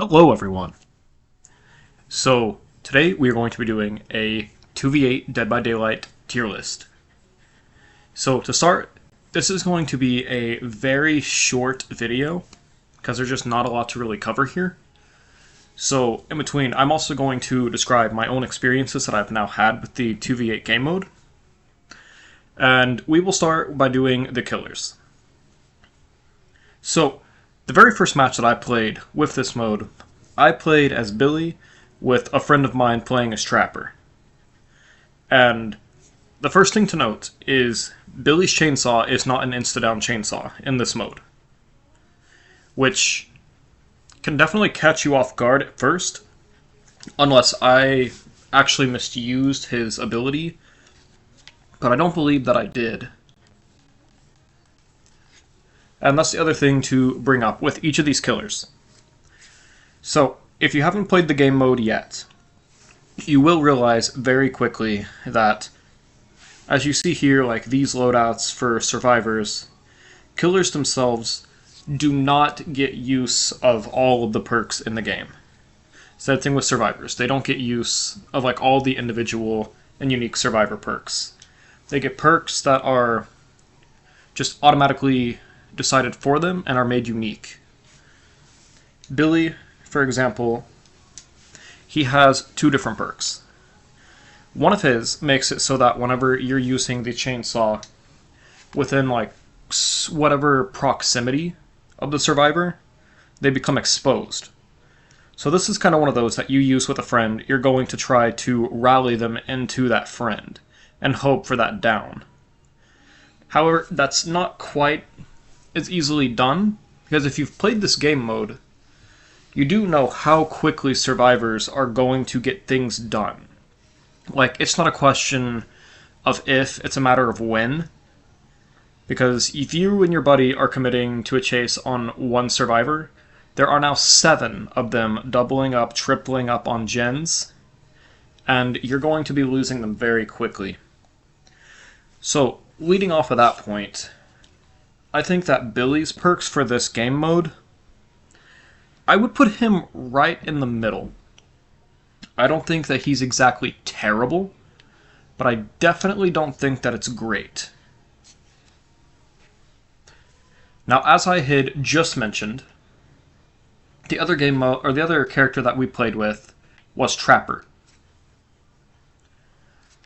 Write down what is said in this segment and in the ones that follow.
Hello everyone. So today we are going to be doing a 2v8 Dead by Daylight tier list. So to start, this is going to be a very short video because there's just not a lot to really cover here. So in between, I'm also going to describe my own experiences that I've now had with the 2v8 game mode. And we will start by doing the killers. So the very first match that I played with this mode, I played as Billy with a friend of mine playing as Trapper. And the first thing to note is Billy's chainsaw is not an insta-down chainsaw in this mode, which can definitely catch you off guard at first, unless I actually misused his ability, but I don't believe that I did. And that's the other thing to bring up with each of these killers. So, if you haven't played the game mode yet, you will realize very quickly that, as you see here, like these loadouts for survivors, killers themselves do not get use of all of the perks in the game. Same thing with survivors. They don't get use of like all the individual and unique survivor perks. They get perks that are just automatically decided for them and are made unique. Billy, for example, he has two different perks. One of his makes it so that whenever you're using the chainsaw within like whatever proximity of the survivor, they become exposed. So this is kind of one of those that you use with a friend. You're going to try to rally them into that friend and hope for that down. However, that's not quite as easily done, because if you've played this game mode, you do know how quickly survivors are going to get things done. Like, it's not a question of if, it's a matter of when. Because if you and your buddy are committing to a chase on one survivor, there are now 7 of them doubling up, tripling up on gens, and you're going to be losing them very quickly. So, leading off of that point, I think that Billy's perks for this game mode, I would put him right in the middle. I don't think that he's exactly terrible, but I definitely don't think that it's great. Now, as I had just mentioned, the other game mode, or the other character that we played with was Trapper.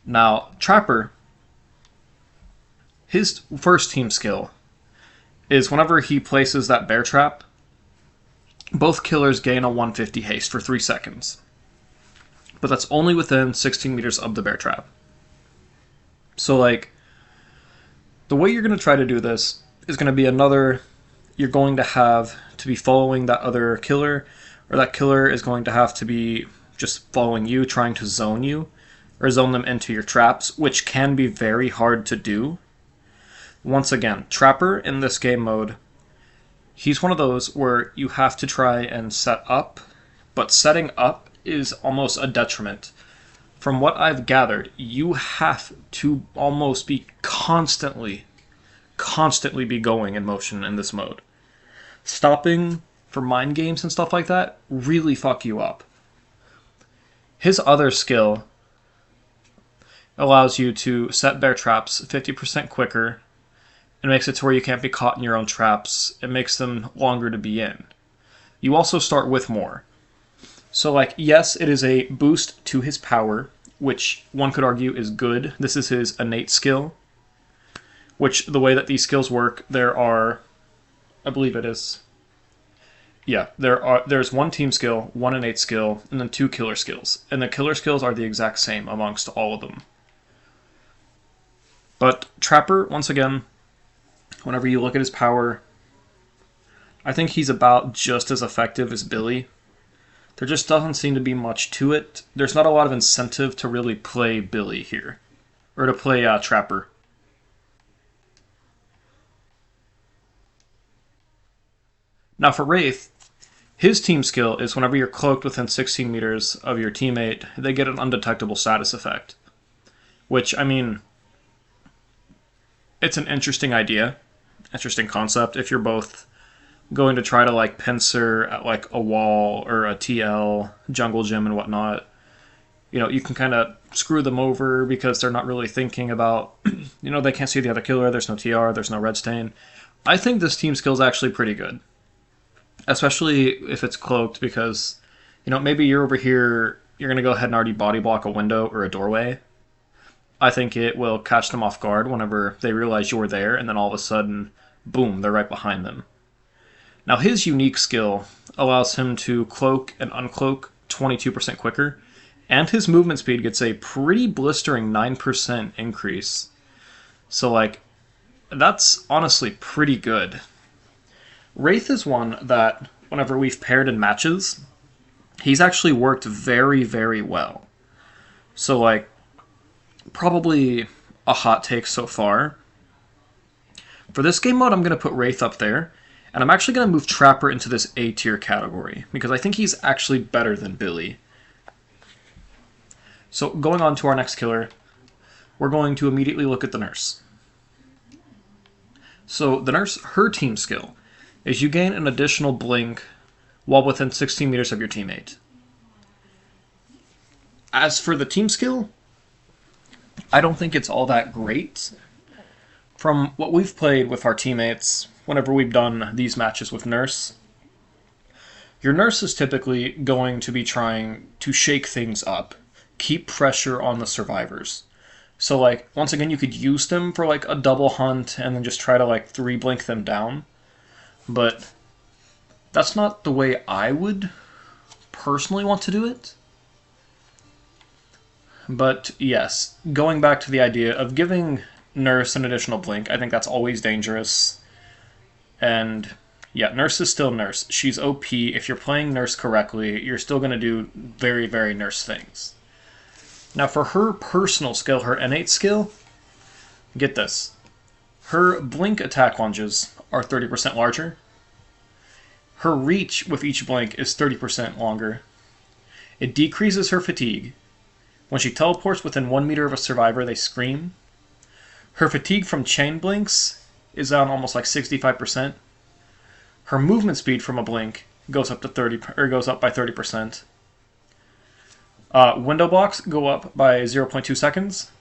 Now, Trapper, his first team skill is whenever he places that bear trap, both killers gain a 150 haste for 3 seconds. But that's only within 16 meters of the bear trap. So, like, the way you're going to try to do this is going to be you're going to have to be following that other killer, or that killer is going to have to be just following you, trying to zone you, or zone them into your traps, which can be very hard to do. Once again, Trapper in this game mode, he's one of those where you have to try and set up, but setting up is almost a detriment. From what I've gathered, you have to almost be constantly be going in motion in this mode. Stopping for mind games and stuff like that really fuck you up. His other skill allows you to set bear traps 50% quicker. It makes it to where you can't be caught in your own traps. It makes them longer to be in. You also start with more. So, like, yes, it is a boost to his power, which one could argue is good. This is his innate skill, which the way that these skills work, there are, I believe it is, yeah, there's one team skill, one innate skill, and then 2 killer skills. And the killer skills are the exact same amongst all of them. But Trapper, once again, whenever you look at his power, I think he's about just as effective as Billy. There just doesn't seem to be much to it. There's not a lot of incentive to really play Billy here, or to play Trapper. Now for Wraith, his team skill is whenever you're cloaked within 16 meters of your teammate, they get an undetectable status effect. Which, I mean, it's an interesting idea, interesting concept if you're both going to try to like pincer at like a wall or a TL, jungle gym and whatnot, you can kind of screw them over because they're not really thinking about, they can't see the other killer, there's no TR, there's no red stain. I think this team skill is actually pretty good, especially if it's cloaked because, maybe you're over here, you're going to go ahead and already body block a window or a doorway. I think it will catch them off guard whenever they realize you're there, and then all of a sudden, boom, they're right behind them. Now his unique skill allows him to cloak and uncloak 22% quicker, and his movement speed gets a pretty blistering 9% increase. So that's honestly pretty good. Wraith is one that, whenever we've paired in matches, he's actually worked very, very well. So probably a hot take so far. For this game mode, I'm going to put Wraith up there, and I'm actually going to move Trapper into this A tier category, because I think he's actually better than Billy. So going on to our next killer, we're going to immediately look at the Nurse. So the Nurse, her team skill, is you gain an additional blink while within 16 meters of your teammate. As for the team skill, I don't think it's all that great. From what we've played with our teammates, whenever we've done these matches with Nurse, your Nurse is typically going to be trying to shake things up, keep pressure on the survivors. So once again, you could use them for a double hunt and then just try to 3-blink them down. But that's not the way I would personally want to do it. But yes, going back to the idea of giving Nurse an additional blink, I think that's always dangerous. And yeah, Nurse is still Nurse. She's OP. If you're playing Nurse correctly, you're still going to do very, very Nurse things. Now for her personal skill, her innate skill, get this. Her blink attack lunges are 30% larger. Her reach with each blink is 30% longer. It decreases her fatigue. When she teleports within 1 meter of a survivor, they scream. Her fatigue from chain blinks is down almost 65%. Her movement speed from a blink goes up by 30%. Window blocks go up by 0.2 seconds,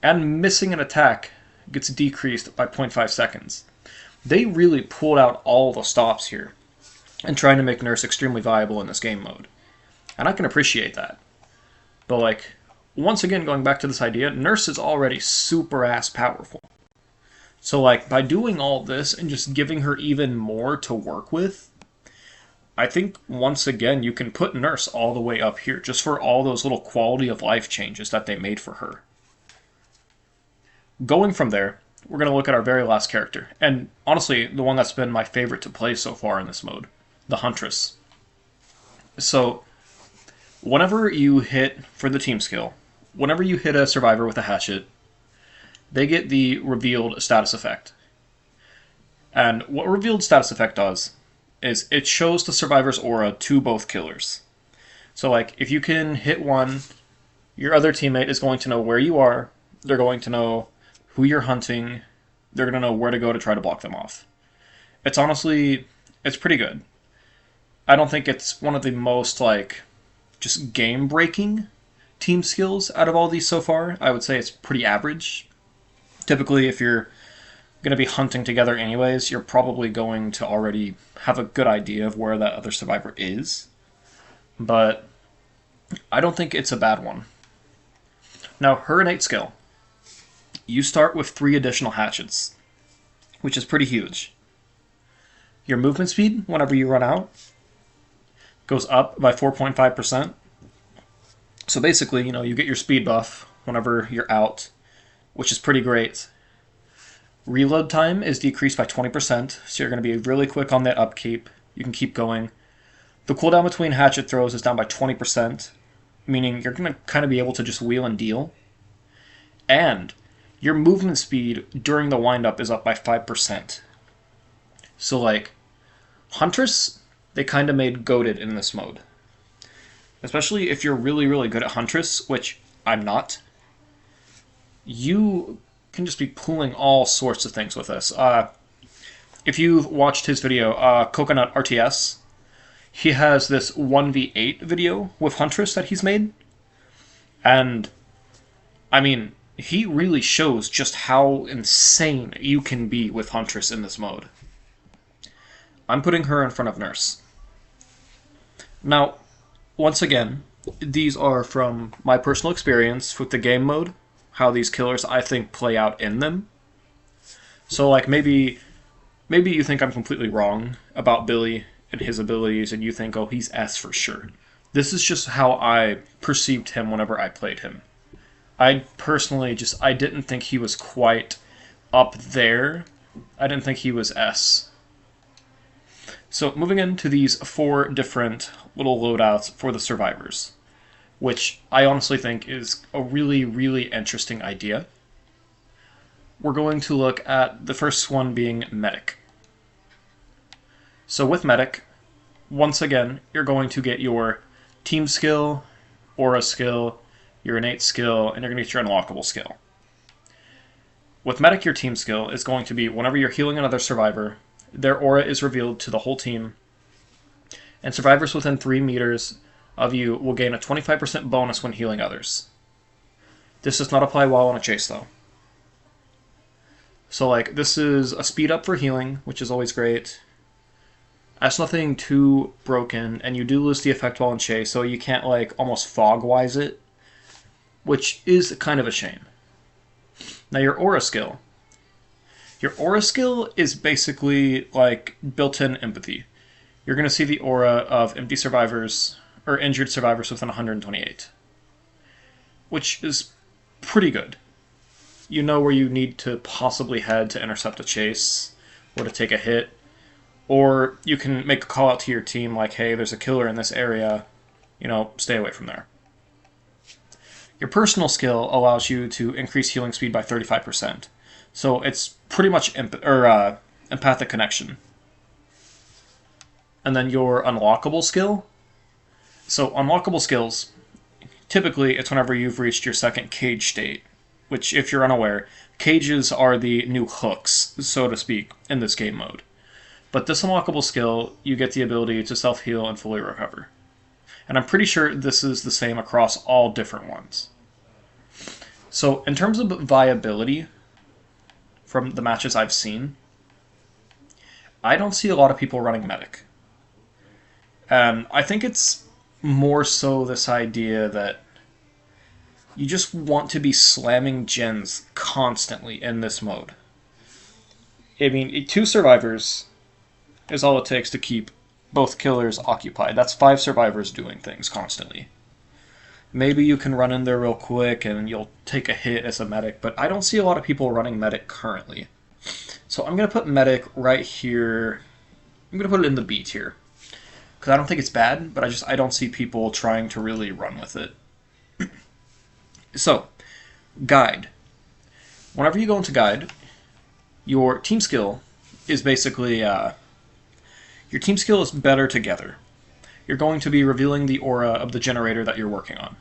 and missing an attack gets decreased by 0.5 seconds. They really pulled out all the stops here and trying to make Nurse extremely viable in this game mode. And I can appreciate that. But once again, going back to this idea, Nurse is already super ass powerful. So by doing all this and just giving her even more to work with, I think once again you can put Nurse all the way up here just for all those little quality of life changes that they made for her. Going from there, we're going to look at our very last character, and honestly the one that's been my favorite to play so far in this mode, the Huntress. So whenever you hit, for the team skill, whenever you hit a survivor with a hatchet, they get the revealed status effect. And what revealed status effect does is it shows the survivor's aura to both killers. So if you can hit one, your other teammate is going to know where you are, they're going to know who you're hunting, they're going to know where to go to try to block them off. It's pretty good. I don't think it's one of the most just game-breaking team skills out of all these so far. I would say it's pretty average. Typically, if you're going to be hunting together anyways, you're probably going to already have a good idea of where that other survivor is. But I don't think it's a bad one. Now, her innate skill. You start with 3 additional hatchets, which is pretty huge. Your movement speed, whenever you run out, goes up by 4.5%. So basically, you get your speed buff whenever you're out, which is pretty great. Reload time is decreased by 20%, so you're going to be really quick on the upkeep. You can keep going. The cooldown between hatchet throws is down by 20%, meaning you're going to kind of be able to just wheel and deal. And your movement speed during the windup is up by 5%. So Huntress, they kind of made goated in this mode. Especially if you're really, really good at Huntress, which I'm not. You can just be pulling all sorts of things with this. if you've watched his video, Coconut RTS, he has this 1v8 video with Huntress that he's made. And, I mean, he really shows just how insane you can be with Huntress in this mode. I'm putting her in front of Nurse. Now, once again, these are from my personal experience with the game mode, how these killers, I think, play out in them. So, like, maybe you think I'm completely wrong about Billy and his abilities, and you think, oh, he's S for sure. This is just how I perceived him whenever I played him. I personally I didn't think he was quite up there. I didn't think he was S. So moving into these 4 different little loadouts for the survivors, which I honestly think is a really, really interesting idea. We're going to look at the first one being Medic. So with Medic, once again, you're going to get your team skill, aura skill, your innate skill, and you're going to get your unlockable skill. With Medic, your team skill is going to be whenever you're healing another survivor, their aura is revealed to the whole team, and survivors within 3 meters of you will gain a 25% bonus when healing others. This does not apply while on a chase, though. So, like, this is a speed up for healing, which is always great. That's nothing too broken, and you do lose the effect while in chase, so you can't, like, almost fog-wise it, which is kind of a shame. Now, your aura skill. Your aura skill is basically, like, built-in empathy. You're going to see the aura of empty survivors, or injured survivors within 128, which is pretty good. You know where you need to possibly head to intercept a chase, or to take a hit, or you can make a call out to your team like, hey, there's a killer in this area, you know, stay away from there. Your personal skill allows you to increase healing speed by 35%. So it's pretty much empathic connection. And then your unlockable skill. So unlockable skills, typically it's whenever you've reached your second cage state, which, if you're unaware, cages are the new hooks, so to speak, in this game mode. But this unlockable skill, you get the ability to self-heal and fully recover. And I'm pretty sure this is the same across all different ones. So, in terms of viability, from the matches I've seen, I don't see a lot of people running Medic. And I think it's more so this idea that you just want to be slamming gens constantly in this mode. I mean, 2 survivors is all it takes to keep both killers occupied. That's 5 survivors doing things constantly. Maybe you can run in there real quick and you'll take a hit as a medic, but I don't see a lot of people running medic currently. So I'm going to put medic right here. I'm going to put it in the B tier, because I don't think it's bad, but I don't see people trying to really run with it. So, guide. Whenever you go into guide, your team skill is basically your team skill is better together. You're going to be revealing the aura of the generator that you're working on,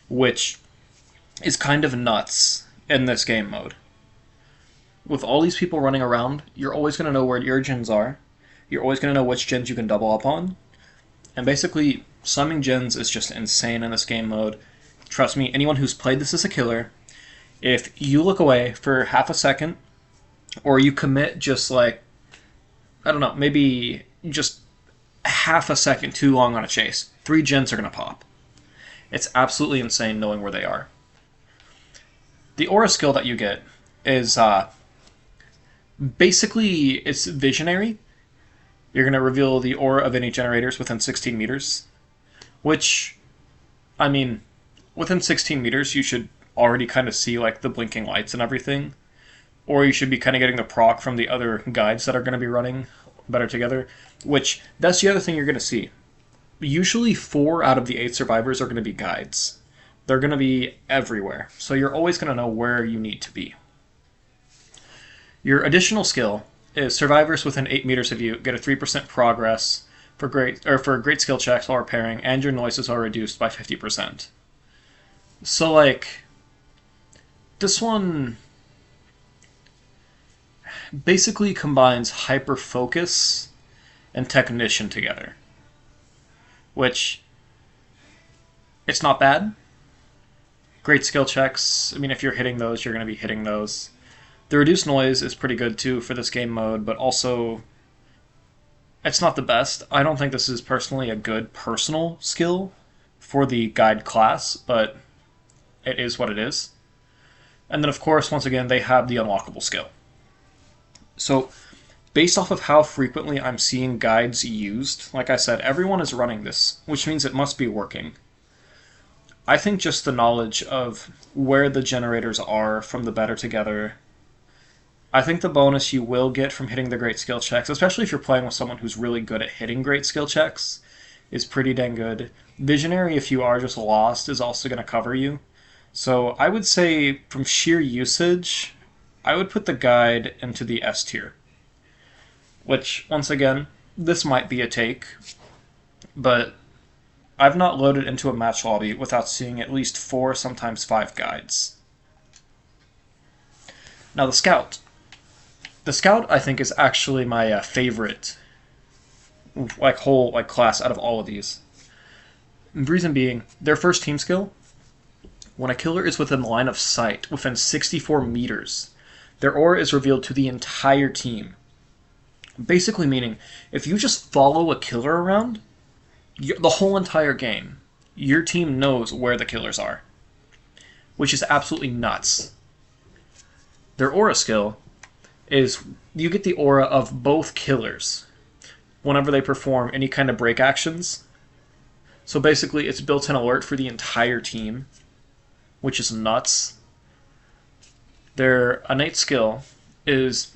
which is kind of nuts in this game mode. With all these people running around, you're always going to know where your gens are. You're always going to know which gens you can double up on. And basically, summing gens is just insane in this game mode. Trust me, anyone who's played this as a killer, if you look away for half a second, or you commit just like, I don't know, maybe just half a second too long on a chase, 3 gens are going to pop. It's absolutely insane knowing where they are. The aura skill that you get is basically, it's visionary. You're going to reveal the aura of any generators within 16 meters, which, I mean, within 16 meters you should already kind of see like the blinking lights and everything, or you should be kind of getting the proc from the other guides that are going to be running better together, which, that's the other thing you're going to see. Usually 4 out of the 8 survivors are going to be guides. They're going to be everywhere, so you're always going to know where you need to be. Your additional skill is survivors within 8 meters of you get a 3% progress for great skill checks while repairing, and your noises are reduced by 50%. So, like, this one, basically combines hyper focus and technician together, which it's not bad. Great skill checks. I mean, if you're hitting those, you're going to be hitting those. The reduced noise is pretty good too for this game mode, but also it's not the best. I don't think this is personally a good personal skill for the guide class, but it is what it is. And then, of course, once again, they have the unlockable skill. So, based off of how frequently I'm seeing guides used, like I said, everyone is running this, which means it must be working. I think just the knowledge of where the generators are from the Better Together, I think the bonus you will get from hitting the great skill checks, especially if you're playing with someone who's really good at hitting great skill checks, is pretty dang good. Visionary, if you are just lost, is also going to cover you. So I would say, from sheer usage, I would put the guide into the S tier. Which, once again, this might be a take, but I've not loaded into a match lobby without seeing at least 4, sometimes 5 guides. Now the Scout. The Scout, I think, is actually my favorite whole class out of all of these. The reason being, their first team skill, when a killer is within line of sight, within 64 meters, their aura is revealed to the entire team. Basically meaning, if you just follow a killer around, the whole entire game, your team knows where the killers are. Which is absolutely nuts. Their aura skill is, you get the aura of both killers whenever they perform any kind of break actions. So basically, it's built-in alert for the entire team, which is nuts. Their innate skill is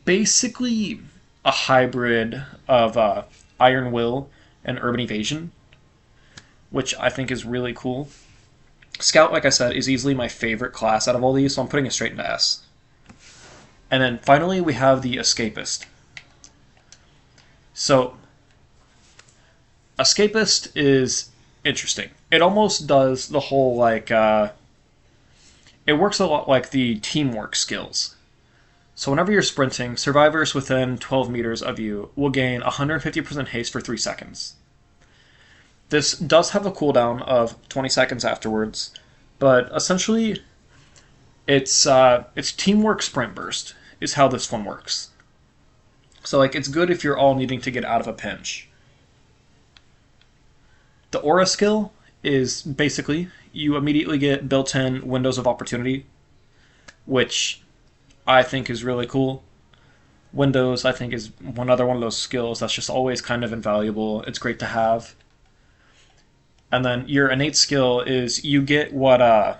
basically a hybrid of Iron Will and Urban Evasion, which I think is really cool. Scout, like I said, is easily my favorite class out of all these, so I'm putting it straight into S. And then finally, we have the Escapist. So, Escapist is interesting. It almost does the whole, it works a lot like the teamwork skills. So whenever you're sprinting, survivors within 12 meters of you will gain 150% haste for 3 seconds. This does have a cooldown of 20 seconds afterwards, but essentially, it's teamwork sprint burst is how this one works. So it's good if you're all needing to get out of a pinch. The aura skill is basically, you immediately get built-in windows of opportunity, which I think is really cool. Windows, I think, is another one of those skills that's just always kind of invaluable. It's great to have. And then your innate skill is you get what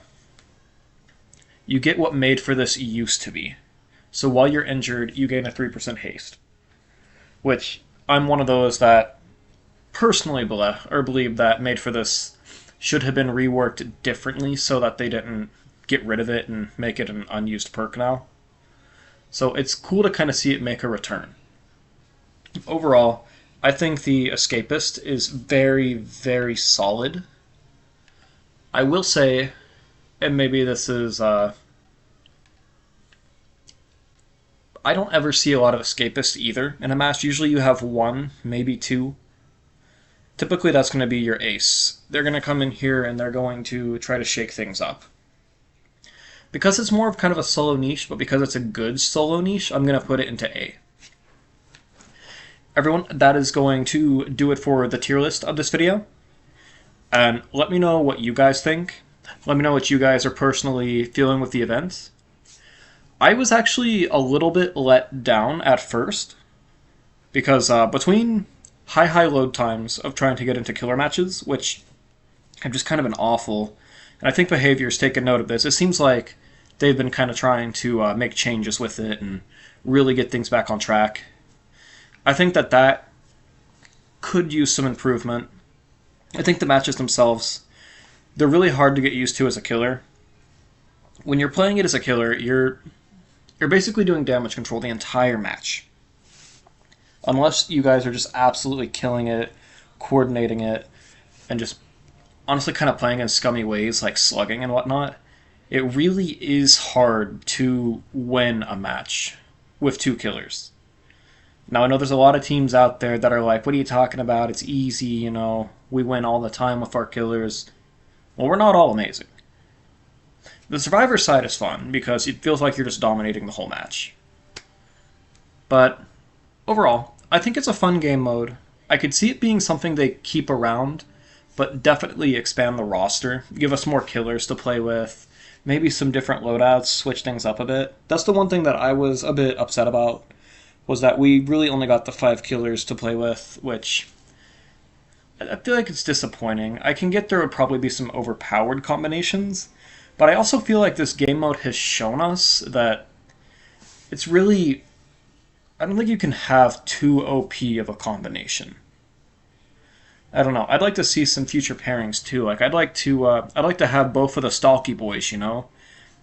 Made for This used to be. So while you're injured, you gain a 3% haste. Which, I'm one of those that personally believe that Made for This should have been reworked differently so that they didn't get rid of it and make it an unused perk now. So it's cool to kind of see it make a return. Overall, I think the Escapist is very, very solid. I will say, and maybe this is... I don't ever see a lot of Escapists either in a match. Usually you have 1, maybe 2. Typically that's going to be your ace. They're going to come in here and they're going to try to shake things up. Because it's more of kind of a solo niche, but because it's a good solo niche, I'm going to put it into A. Everyone, that is going to do it for the tier list of this video. And let me know what you guys think. Let me know what you guys are personally feeling with the event. I was actually a little bit let down at first, because between high load times of trying to get into killer matches, which have just kind of been awful, and I think Behavior's taken note of this. It seems like they've been kind of trying to make changes with it and really get things back on track. I think that could use some improvement. I think the matches themselves, they're really hard to get used to as a killer. When you're playing it as a killer, you're basically doing damage control the entire match. Unless you guys are just absolutely killing it, coordinating it, and just honestly kind of playing in scummy ways like slugging and whatnot, it really is hard to win a match with 2 killers. Now, I know there's a lot of teams out there that are like, what are you talking about? It's easy, you know, we win all the time with our killers. Well, we're not all amazing. The Survivor side is fun because it feels like you're just dominating the whole match. But overall, I think it's a fun game mode. I could see it being something they keep around, but definitely expand the roster. Give us more killers to play with. Maybe some different loadouts, switch things up a bit. That's the one thing that I was a bit upset about, was that we really only got the 5 killers to play with, which I feel like it's disappointing. I can get there would probably be some overpowered combinations, but I also feel like this game mode has shown us that it's really... I don't think you can have too OP of a combination. I don't know. I'd like to see some future pairings too. Like I'd like to have both of the Stalky boys, you know?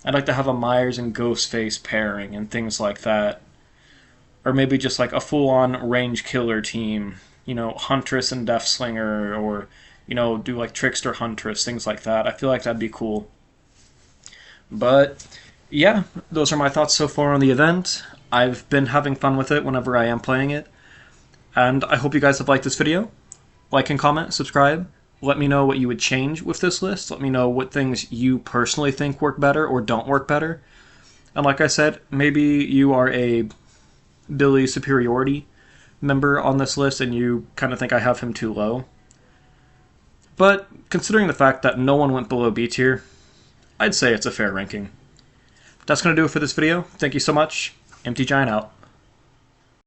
I'd like to have a Myers and Ghostface pairing and things like that. Or maybe just like a full-on range killer team, you know, Huntress and Deathslinger, or, you know, do like Trickster Huntress, things like that. I feel like that'd be cool. But yeah, those are my thoughts so far on the event. I've been having fun with it whenever I am playing it, and I hope you guys have liked this video. Like and comment, subscribe. Let me know what you would change with this list. Let me know what things you personally think work better or don't work better. And like I said, maybe you are a Billy Superiority member on this list and you kind of think I have him too low. But considering the fact that no one went below B tier, I'd say it's a fair ranking. That's going to do it for this video. Thank you so much. Empty Giant out.